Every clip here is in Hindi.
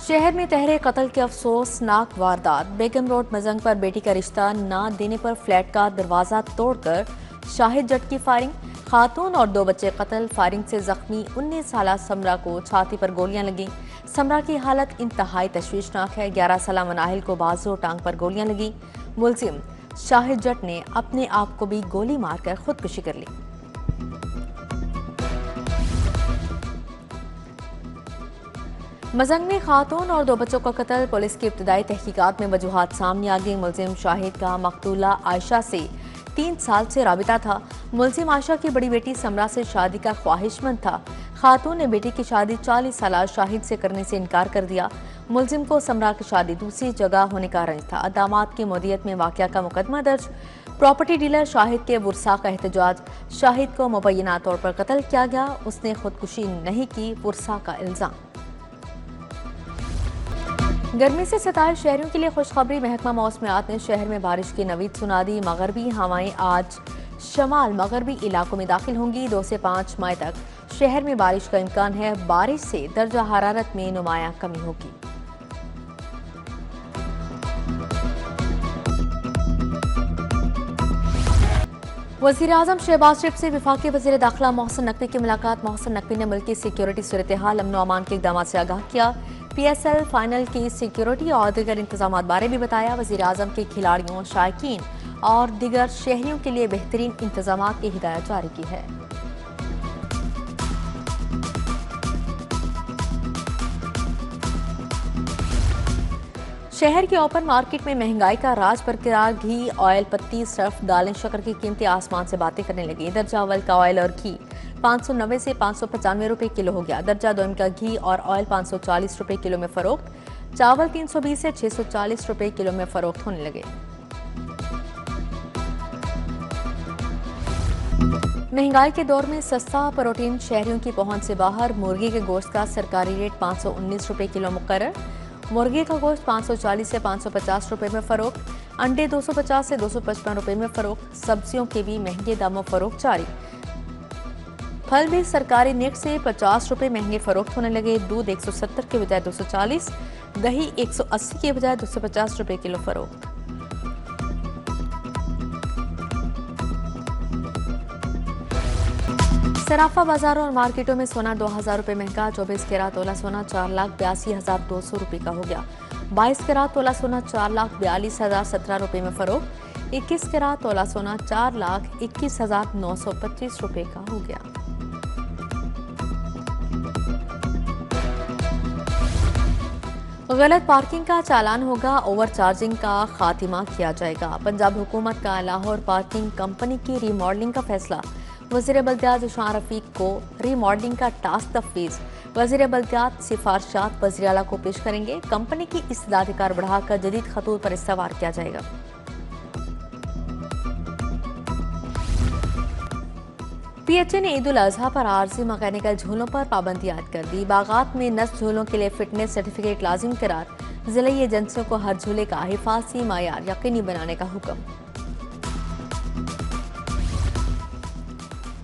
शहर में तहरे कत्ल की अफसोसनाक वारदात। बेगम रोड मजंग पर बेटी का रिश्ता ना देने पर फ्लैट का दरवाजा तोड़कर शाहिद जट की फायरिंग। खातून और 2 बच्चे कत्ल। फायरिंग से जख्मी 19 साला समरा को छाती पर गोलियां लगीं। समरा की हालत इंतहाई तशवीशनाक है। 11 साला मनाहिल को बाजू और टांग पर गोलियां लगीं। मुलजिम शाहिद जट ने अपने आप को भी गोली मारकर खुदकुशी कर ली। मजंग में खातून और 2 बच्चों का कत्ल। पुलिस की इब्तदाई तहकीकात में वजूहात सामने आ गई। मुलजिम शाहिद का मकतूला आयशा से 3 साल से राबिता था। मुलजिम आयशा की बड़ी बेटी समरा से शादी का ख्वाहिशमंद था। खातून ने बेटी की शादी 40 साल शाहिद से करने से इनकार कर दिया। मुलजिम को समरा की शादी दूसरी जगह होने का रंज था। दामाद की मौदियत में वाक़या का मुकदमा दर्ज। प्रॉपर्टी डीलर शाहिद के वुरसा का एहतजाज। शाहिद को मुबैना तौर पर कत्ल किया गया, उसने खुदकुशी नहीं की, वुरसा का इल्जाम। गर्मी से सताए शहरियों के लिए खुशखबरी। महकमा मौसमियात ने शहर में बारिश की नवीद सुना दी। मगरबी हवाएं आज शमाल मगरबी इलाकों में दाखिल होंगी। 2 से 5 मई तक शहर में बारिश का इम्कान है। बारिश से दर्जा हरारत में नुमाया कमी होगी। वज़ीर आज़म शहबाज शरीफ से वफाकी वज़ीर दाखिला मोहसिन नकवी की मुलाकात। मोहसिन नकवी ने मुल्क की सिक्योरिटी सूरत हाल, अमन व अमान के इक़दाम से आगाह किया। PSL फाइनल की सिक्योरिटी और दीगर इंतजाम बारे भी बताया। वज़ीर आज़म के खिलाड़ियों, शायकीन और दीगर शहरियों के लिए बेहतरीन इंतजाम की हिदायत जारी की है। शहर के ओपन मार्केट में महंगाई का राज बरकरार। घी, ऑयल, पत्ती, सर्फ, दालें, शक्कर की कीमतें आसमान से बातें करने लगी। दर्जा अव्वल का ऑयल और घी 590 से 595 रुपए किलो हो गया। दर्जा दोम का घी और ऑयल 540 रुपए किलो में फरोख्त। चावल 320 से 640 रुपए किलो में फरोख्त होने लगे। महंगाई के दौर में सस्ता प्रोटीन शहरियों की पहुंच से बाहर। मुर्गी के गोश्त का सरकारी रेट 519 रुपए किलो मुकर्रर। मुर्गी का गोश्त 540 से 550 रुपए में फरोख्त। अंडे 250 से 255 रुपए में फरोख्त। सब्जियों के भी महंगे दामों फरोख्त जारी। फल भी सरकारी नेट से 50 रुपए महंगे फरोख्त होने लगे। दूध 170 के बजाय 240, दही 180 के बजाय 250 रुपए किलो फरोख्त। सराफा बाजारों और मार्केटों में सोना 2000 रुपए महंगा। 24 कैरात तोला सोना 4,82,200 रुपए का हो गया। 22 कैरात तोला सोना 4,42,017 रुपए में फरोख्त। 21 कैरात तोला सोना 4,21,925 रुपए का हो गया। गलत पार्किंग का चालान होगा, ओवर चार्जिंग का खात्मा किया जाएगा। पंजाब हुकूमत का लाहौर पार्किंग कंपनी की रीमॉडलिंग का फैसला। वज़ीर बल्दियात ज़शान रफ़ीक को रीमॉडलिंग का टास्क तफवीज़। वज़ीर बल्दियात सिफारशात वज़ीर आला को पेश करेंगे। कंपनी की इस्तेदादिकार बढ़ाकर जदीद खतूत पर इस्तवार किया जाएगा। PHA ने ईद उल अजहा पर आरजी मैकेनिकल झूलों पर पाबंदी आयद कर दी। बागात में नस्ब झूलों के लिए फिटनेस सर्टिफिकेट लाजिम करार। जिले एजेंसियों को हर झूले का हिफाजी मायार यकीनी बनाने का हुक्म।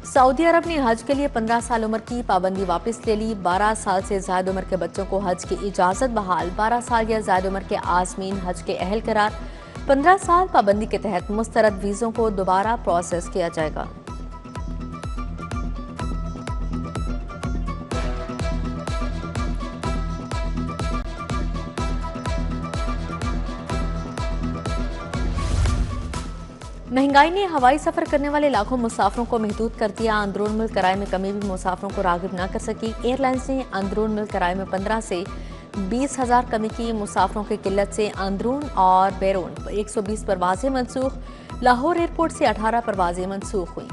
सऊदी अरब ने हज के लिए 15 साल उम्र की पाबंदी वापस ले ली। 12 साल से ज्यादा उम्र के बच्चों को हज की इजाजत बहाल। 12 साल या ज्यादा उम्र के आजमीन हज के अहल करार। 15 साल पाबंदी के तहत मुस्तरद वीजों को दोबारा प्रोसेस किया जाएगा। महंगाई ने हवाई सफर करने वाले लाखों मुसाफिरों को महदूद कर दिया। अंदरून मुल्क किराए में कमी भी मुसाफिरों को रागिब न कर सकी। एयरलाइंस ने अंदरून मुल्क किराए में 15 से 20,000 कमी की। मुसाफिरों की किल्लत से अंदरून और बैरून 120 परवाजें मनसूख। लाहौर एयरपोर्ट से 18 परवाजें मनसूख हुई।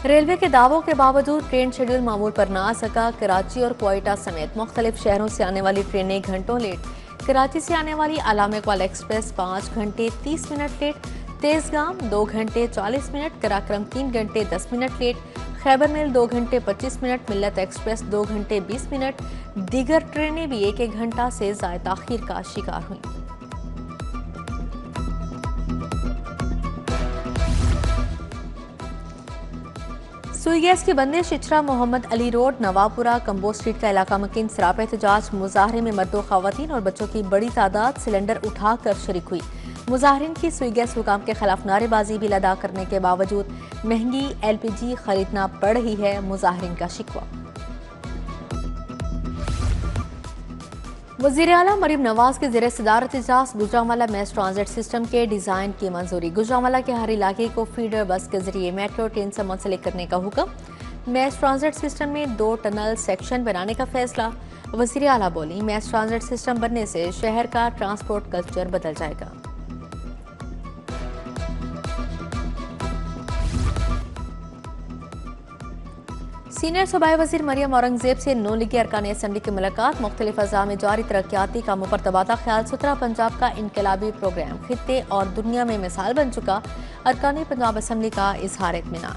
रेलवे के दावों के बावजूद ट्रेन शेड्यूल मामूल पर न आ सका। कराची और क्वेटा समेत मुख्तलिफ शहरों से आने वाली ट्रेनें घंटों लेट। कराची से आने वाली आलाम इकबाल एक्सप्रेस 5 घंटे 30 मिनट लेट। तेजगाम 2 घंटे 40 मिनट। कराक्रम 3 घंटे 10 मिनट लेट। खैबर मेल 2 घंटे 25 मिनट। मिल्लत एक्सप्रेस 2 घंटे 20 मिनट। दीगर ट्रेनें भी 1-1 घंटा से ज़ायद ताख़ीर का शिकार हुई। सुई गैस की बंदिश इचरा मोहम्मद अली रोड नवापुरा कंबो स्ट्रीट का इलाका मकीन सराप एहतजाज मुजाहरे में मर्दों खवातीन और बच्चों की बड़ी तादाद सिलेंडर उठाकर शरीक हुई। मुजाहरीन की सुई गैस हुकाम के खिलाफ नारेबाजी भी अदा करने के बावजूद महंगी LPG खरीदना पड़ रही है, मुजाहरीन का शिकवा। वज़ीर आला मरीम नवाज के ज़ेरे सदारत इजलास गुजरांवाला मैस ट्रांजिट सिस्टम के डिज़ाइन की मंजूरी। गुजरांवाला के हर इलाके को फीडर बस के जरिए मेट्रो ट्रेन से मुंसलिक करने का हुक्म। मैस ट्रांजिट सिस्टम में 2 टनल सेक्शन बनाने का फैसला। वज़ीर आला बोली, मैस ट्रांजिट सिस्टम बनने से शहर का ट्रांसपोर्ट कल्चर बदल जाएगा। सीनियर सूबाई वज़ीर मरियम औरंगजेब से नौ लीगी अरकान असम्बली की मुलाकात। मुख्तलिफ अज़ा में जारी तरक्याती कामों पर तबादला ख्याल। सुथरा पंजाब का इनकलाबी प्रोग्राम खित्ते और दुनिया में मिसाल बन चुका। अरकान पंजाब असम्बली का इजहार इत्मीनान।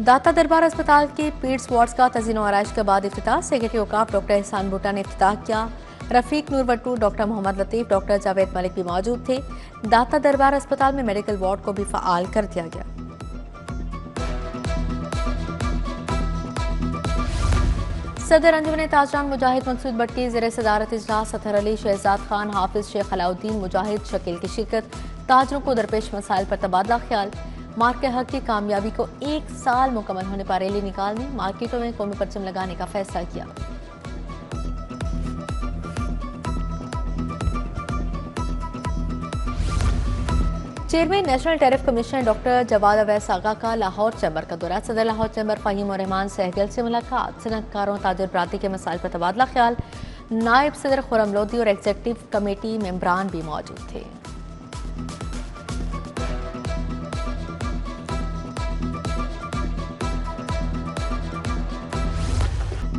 दाता दरबार अस्पताल के पीड्स वार्ड्स का तज़ीन व आराइश के बाद इफ्तिताह। सेक्रेटरी औकाफ डॉक्टर एहसान बूटा ने इफ्तिताह किया। रफीक नूर वट्टू, डॉक्टर मोहम्मद लतीफ़, डॉक्टर जावेद मलिक भी मौजूद थे। दाता दरबार अस्पताल में मेडिकल वार्ड को भी फ़आल कर दिया गया। सदर अंजुमन ताजरान मुजाहिद मकसूद भट्ट की ज़ेरे सदारत इजलास। सत्तर अली, शहजाद खान, हाफिज शेख अलाउद्दीन, मुजाहिद शकील की शिरकत। ताजरों को दरपेश मसाइल पर तबादला ख्याल। मार्के हक की कामयाबी को 1 साल मुकम्मल होने पर रैली निकालनी। मार्केटों में कौमी परचम लगाने का फैसला किया। Chairman national tariff commissioner doctor Jawad Awais Agha का लाहौर चैम्बर का दौरा। सदर लाहौर चैम्बर फ़हीम और रहमान सहगल से मुलाकात। सनतकारों ताजिर बरादरी के मसाइल पर तबादला ख्याल। नायब सदर खुरम लोधी और एग्जीक्यूटिव कमेटी मेंबरान भी मौजूद थे।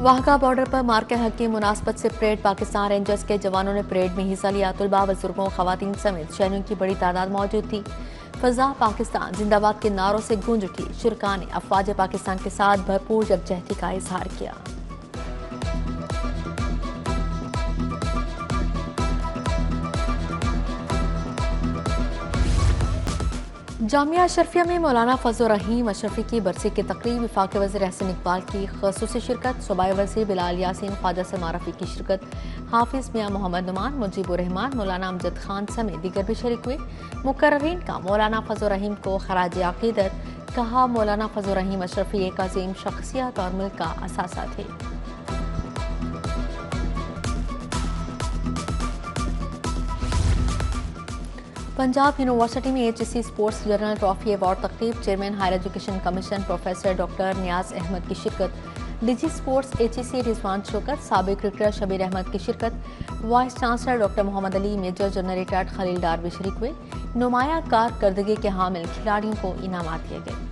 वाहगा बॉर्डर पर मार्के हक की मुनासबत से परेड। पाकिस्तान रेंजर्स के जवानों ने परेड में हिस्सा लिया। तुलबा, बुजुर्गों, खवातीन समेत शहरियों की बड़ी तादाद मौजूद थी। फजा पाकिस्तान जिंदाबाद के नारों से गूंज उठी। शुरका ने अफवाज पाकिस्तान के साथ भरपूर यकजहती का इजहार किया। जामिया अशरफिया में मौलाना फजल रहीम अशरफी की बरसी की तकरीब। वफाक वज़ीर अहसन इकबाल की ख़ुसूसी शिरकत। सूबाई वज़ीर बिलाल यासीन, ख्वाजा सलमान रफ़ी की शिरकत। हाफिज़ मियाँ मोहम्मद नुमान, मुजीबुर रहमान, मौलाना अमजद खान समेत दीगर भी शरीक हुए। मुकर्ररीन का मौलाना फजल रहीम को खराज अक़ीदत। कहा, मौलाना फजल रहीम अशरफी एक अजीम शख्सियत और मुल्क का असासा थे। पंजाब यूनिवर्सिटी में HSC sports journal trophy award तकरीब। Chairman higher education commission professor doctor Niaz Ahmad की शिरकत। DG sports HEC Rizwan Shaukat, साबिक क्रिकेटर शबीर अहमद की शिरकत। Vice chancellor doctor Mohammad Ali, major general retired Khalil Dar भी शरीक हुए। नुमाया कारकर्दगी के हामिल खिलाड़ियों को इनामात दिए गए।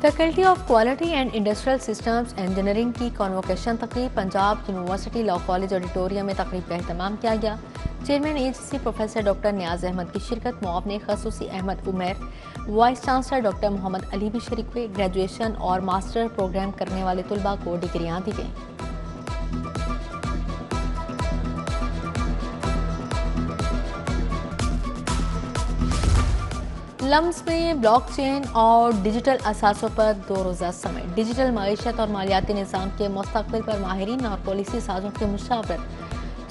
Faculty of quality and industrial systems engineering की कॉन्वोकेशन तकरीब। Punjab university law college auditorium में तकरीब का एहतमाम किया गया। Chairman HEC professor doctor Niaz Ahmad की शिरकत। मुआवने खसूसी Ahmed Umair, vice chancellor doctor Mohammad Ali भी शरीक हुए। ग्रेजुएशन और मास्टर प्रोग्राम करने वाले तुलबा को डिग्रियाँ दी गईं। लम्स में ब्लॉकचेन और डिजिटल असासों पर 2 रोज़ा समिट। डिजिटल मईशत और मालियाती निज़ाम के मुस्तक़बिल पर माहिरीन और पॉलिसी साजों की मुशावरत।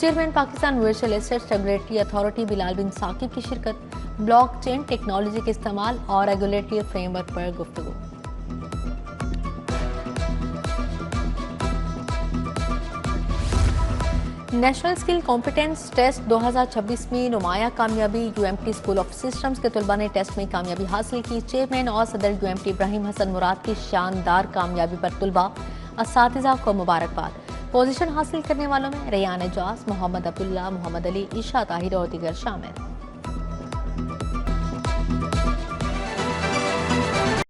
Chairman Pakistan virtual asset stability authority Bilal bin Saqib की शिरकत। ब्लॉकचेन टेक्नोलॉजी के इस्तेमाल और रेगुलेटरी फ्रेमवर्क पर गुफ्तगू। नेशनल स्किल कॉम्पिटेंस टेस्ट 2026 में नुमाया कामयाबी। UMT स्कूल ऑफ सिस्टम्स के तुलबा ने टेस्ट में कामयाबी हासिल की। चेयरमैन और सदर UMT इब्राहिम हसन मुराद की शानदार कामयाबी पर तुलबा असातिज़ा को मुबारकबाद। पोजीशन हासिल करने वालों में रेयान एजाज, मोहम्मद अब्दुल्ला, मोहम्मद अली, ईशा ताहिर और दीगर शामिल।